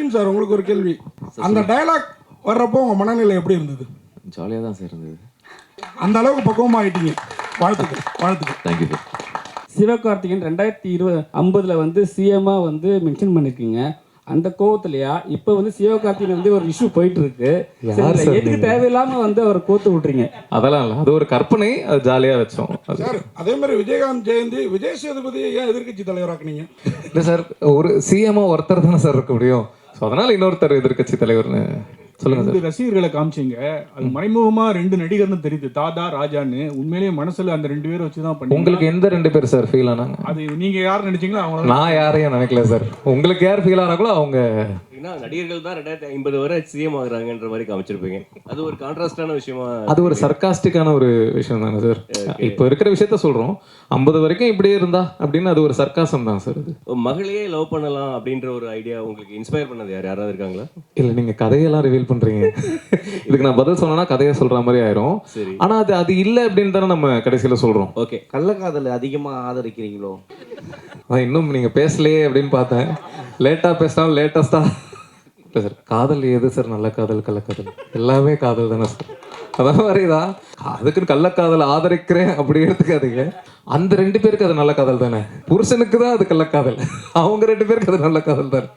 Naveen sir, உங்களுக்கு ஒரு கேள்வி. அந்த டயலாக் வர்றப்போ உங்க மனநிலை எப்படி இருந்தது? ஜாலியாக தான் சார் இருந்தது. அந்த அளவுக்கு பக்குவமாக ஆயிட்டீங்க. வாழ்த்துக்கள், வாழ்த்துக்கள். Thank you sir. சிவகார்த்திகேயன் 2050 வந்து சிஎம்மாக வந்து மென்ஷன் பண்ணியிருக்கீங்க. அந்த கோவத்துலையா இப்போ வந்து சிவகார்த்திகேயன் வந்து ஒரு இஷ்யூ போயிட்டு இருக்கு. எதுக்கு தேவையில்லாம வந்து அவர் கோத்து விட்றீங்க? அதெல்லாம் இல்லை, அது ஒரு கற்பனை, அது ஜாலியாக வச்சோம். சார், அதே மாதிரி விஜயகாந்த் ஜெயந்தி, விஜய் சேதுபதியை ஏன் எதிர்க்கட்சி தலைவராக்குனீங்க? இல்லை சார், ஒரு சிஎம்ஓ ஒருத்தர் தானே சார் இருக்க முடியும். ஸோ அதனால இன்னொருத்தர் எதிர்க்கட்சி தலைவர்னு சொல்லுங்க சார். ரசிகர்களை காமிச்சிங்க, அது மறைமுகமா 2 நடிகர்னு தெரியுது, தாதா ராஜான்னு. உண்மையிலேயே மனசுல அந்த 2 பேரை வச்சுதான் பண்ணி. உங்களுக்கு எந்த 2 பேர் சார் ஃபீல் ஆனாங்க? அது நீங்க யார் நினைச்சீங்களோ அவங்க. நான் யாரையும் நினைக்கல சார். உங்களுக்கு யார் ஃபீல் ஆனாங்களோ அவங்க. நடிகர்கள் தான் 2050 வரை சிஎம் ஆகுறாங்கன்ற மாதிரி காமிச்சிருப்பீங்க. அது ஒரு கான்ட்ராஸ்டான விஷயமா. அது ஒரு சர்காஸ்டிக்கான ஒரு விஷயம் தானே சார். இப்போ இருக்கிற விஷயத்த சொல்றோம். 50 வரைக்கும் இப்படியே இருந்தா அப்படின்னு அது ஒரு சர்க்காசம் தான் சார். அது மகளையே லவ் பண்ணலாம் அப்படின்ற ஒரு ஐடியா உங்களுக்கு இன்ஸ்பயர் பண்ணது யாராவது இருக்காங்களா? இல்ல, நீங்க கதையெல்லாம் ரிவீல் பண்றீங்க. இதுக்கு நான் பதில் சொன்னா கதையை சொல்ற மாதிரி ஆயிரும். ஆனா அது இல்ல அப்படின்னு தானே நம்ம கடைசியில சொல்றோம். ஓகே, கள்ளக்காதல் அதிகமா ஆதரிக்கிறீங்களோ? இன்னும் நீங்க பேசலையே அப்படின்னு பார்த்தேன். லேட்டா பேசினாலும் லேட்டஸ்டா. இல்லை சார், காதல் எது சார் நல்ல காதல் கள்ளக்காதல்? எல்லாமே காதல் தானே சார். அதான் மாதிரிதான் அதுக்குன்னு கள்ளக்காதல் ஆதரிக்கிறேன் அப்படி எடுத்துக்காதீங்க. அந்த 2 பேருக்கு அது நல்ல காதல் தானே. புருஷனுக்கு தான் அது கள்ளக்காதல், அவங்க 2 பேருக்கு அது நல்ல காதல் தானே.